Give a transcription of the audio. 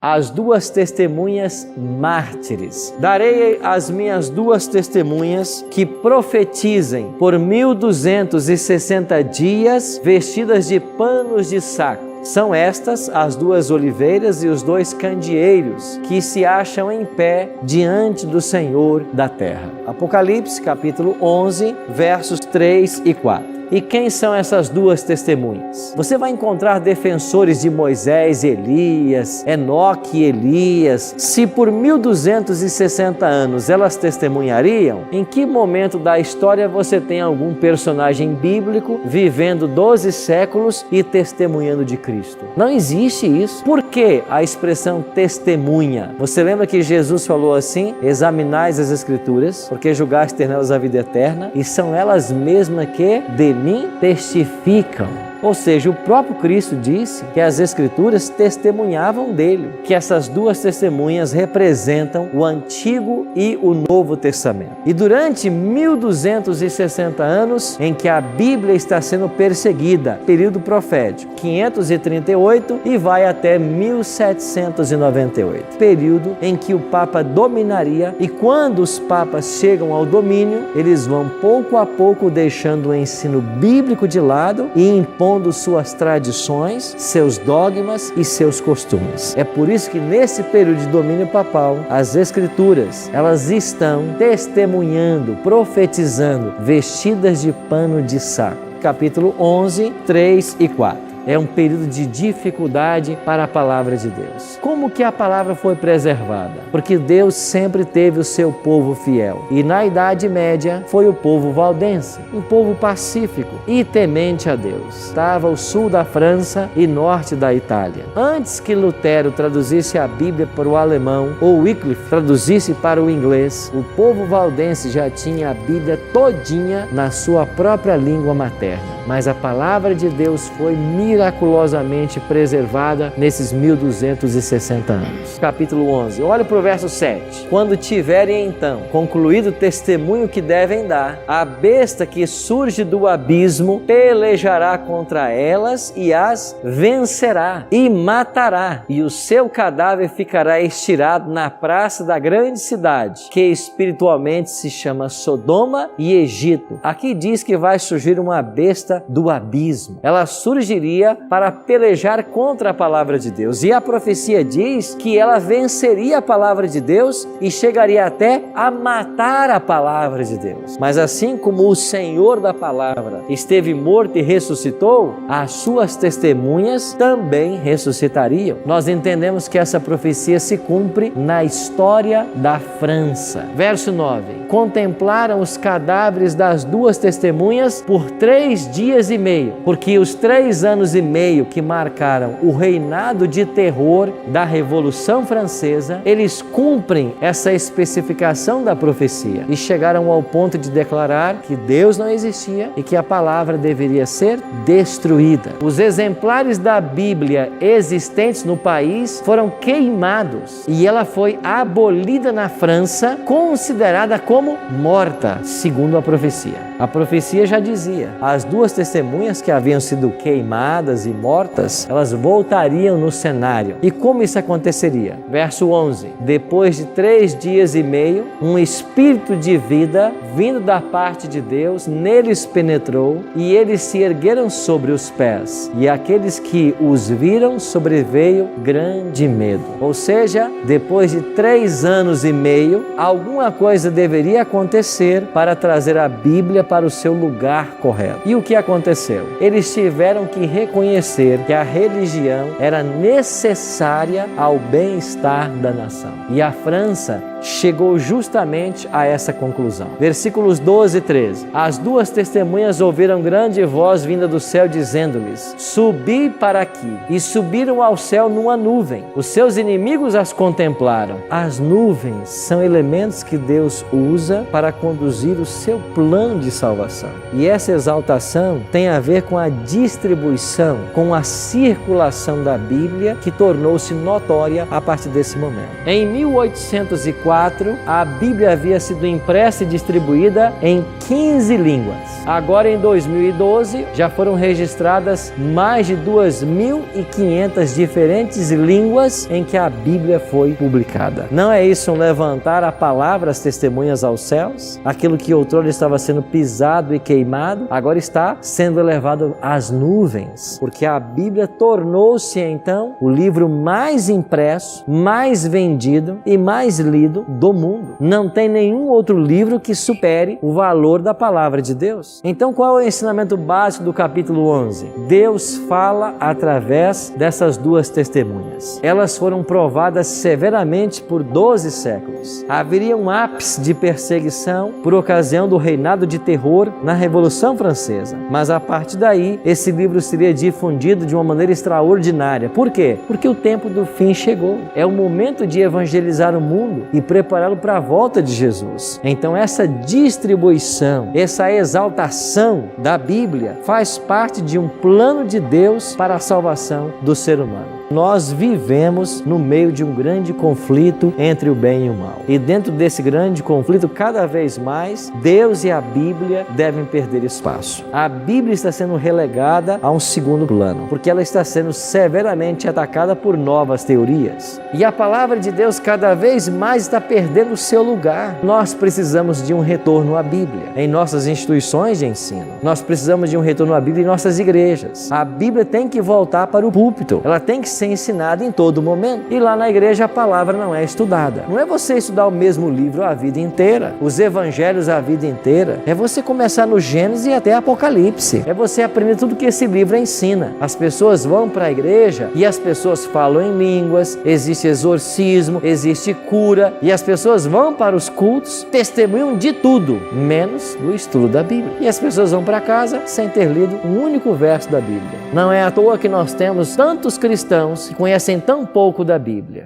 as duas testemunhas mártires. Darei às minhas duas testemunhas que profetizem por 1260 dias, vestidas de panos de saco. São estas as duas oliveiras e os dois candeeiros que se acham em pé diante do Senhor da terra. Apocalipse capítulo 11, versos 3 e 4. E quem são essas duas testemunhas? Você vai encontrar defensores de Moisés, Elias, Enoque e Elias. Se por 1260 anos elas testemunhariam, em que momento da história você tem algum personagem bíblico vivendo 12 séculos e testemunhando de Cristo? Não existe isso. Por que a expressão testemunha? Você lembra que Jesus falou assim: examinais as Escrituras, porque julgais ter nelas a vida eterna, e são elas mesmas que de mim testificam. Ou seja, o próprio Cristo disse que as Escrituras testemunhavam dele, que essas duas testemunhas representam o Antigo e o Novo Testamento. E durante 1260 anos em que a Bíblia está sendo perseguida, período profético, 538 e vai até 1798, período em que o Papa dominaria, e quando os papas chegam ao domínio, eles vão pouco a pouco deixando o ensino bíblico de lado e impondo suas tradições, seus dogmas e seus costumes. É por isso que nesse período de domínio papal, as Escrituras, elas estão testemunhando, profetizando, vestidas de pano de saco. Capítulo 11, 3 e 4. É um período de dificuldade para a palavra de Deus. Como que a palavra foi preservada? Porque Deus sempre teve o seu povo fiel. E na Idade Média foi o povo valdense, um povo pacífico e temente a Deus. Estava o sul da França e norte da Itália. Antes que Lutero traduzisse a Bíblia para o alemão ou Wycliffe traduzisse para o inglês, o povo valdense já tinha a Bíblia todinha na sua própria língua materna. Mas a palavra de Deus foi miraculosamente preservada nesses 1260 anos. Capítulo 11, olha para o verso 7. Quando tiverem então concluído o testemunho que devem dar, a besta que surge do abismo pelejará contra elas e as vencerá e matará, e o seu cadáver ficará estirado na praça da grande cidade, que espiritualmente se chama Sodoma e Egito. Aqui diz que vai surgir uma besta do abismo. Ela surgiria para pelejar contra a palavra de Deus, e a profecia diz que ela venceria a palavra de Deus e chegaria até a matar a palavra de Deus. Mas assim como o Senhor da palavra esteve morto e ressuscitou, as suas testemunhas também ressuscitariam. Nós entendemos que essa profecia se cumpre na história da França. Verso 9. Contemplaram os cadáveres das duas testemunhas por 3 dias e meio, porque os 3 anos e meio que marcaram o reinado de terror da Revolução Francesa, eles cumprem essa especificação da profecia e chegaram ao ponto de declarar que Deus não existia e que a palavra deveria ser destruída. Os exemplares da Bíblia existentes no país foram queimados e ela foi abolida na França, considerada como morta, segundo a profecia. A profecia já dizia: as duas testemunhas que haviam sido queimadas e mortas, elas voltariam no cenário. E como isso aconteceria? Verso 11. Depois de 3 dias e meio, um espírito de vida, vindo da parte de Deus, neles penetrou, e eles se ergueram sobre os pés. E aqueles que os viram, sobreveio grande medo. Ou seja, depois de 3 anos e meio, alguma coisa deveria acontecer para trazer a Bíblia para o seu lugar correto. E o que aconteceu? Eles tiveram que reconhecer que a religião era necessária ao bem-estar da nação. E a França chegou justamente a essa conclusão. Versículos 12 e 13. As duas testemunhas ouviram grande voz vinda do céu, dizendo-lhes: subi para aqui. E subiram ao céu numa nuvem. Os seus inimigos as contemplaram. As nuvens são elementos que Deus usa para conduzir o seu plano de salvação. E essa exaltação tem a ver com a distribuição, com a circulação da Bíblia, que tornou-se notória a partir desse momento. Em 1804, 1994, a Bíblia havia sido impressa e distribuída em 15 línguas. Agora, em 2012, já foram registradas mais de 2.500 diferentes línguas em que a Bíblia foi publicada. Não é isso um levantar a palavra, as testemunhas aos céus? Aquilo que outrora estava sendo pisado e queimado, agora está sendo elevado às nuvens, porque a Bíblia tornou-se então o livro mais impresso, mais vendido e mais lido do mundo. Não tem nenhum outro livro que supere o valor da palavra de Deus. Então, qual é o ensinamento básico do capítulo 11? Deus fala através dessas duas testemunhas. Elas foram provadas severamente por 12 séculos. Haveria um ápice de perseguição por ocasião do reinado de terror na Revolução Francesa. Mas a partir daí, esse livro seria difundido de uma maneira extraordinária. Por quê? Porque o tempo do fim chegou. É o momento de evangelizar o mundo e prepará-lo para a volta de Jesus. Então, essa distribuição, essa exaltação da Bíblia faz parte de um plano de Deus para a salvação do ser humano. Nós vivemos no meio de um grande conflito entre o bem e o mal. E dentro desse grande conflito, cada vez mais, Deus e a Bíblia devem perder espaço. A Bíblia está sendo relegada a um segundo plano, porque ela está sendo severamente atacada por novas teorias. E a palavra de Deus cada vez mais está perdendo o seu lugar. Nós precisamos de um retorno à Bíblia em nossas instituições de ensino. Nós precisamos de um retorno à Bíblia em nossas igrejas. A Bíblia tem que voltar para o púlpito. Ela tem que ser ensinada em todo momento. E lá na igreja a palavra não é estudada. Não é você estudar o mesmo livro a vida inteira, os evangelhos a vida inteira. É você começar no Gênesis e até Apocalipse. É você aprender tudo que esse livro ensina. As pessoas vão para a igreja e as pessoas falam em línguas, existe exorcismo, existe cura, e as pessoas vão para os cultos, testemunham de tudo, menos do estudo da Bíblia. E as pessoas vão para casa sem ter lido um único verso da Bíblia. Não é à toa que nós temos tantos cristãos que conhecem tão pouco da Bíblia.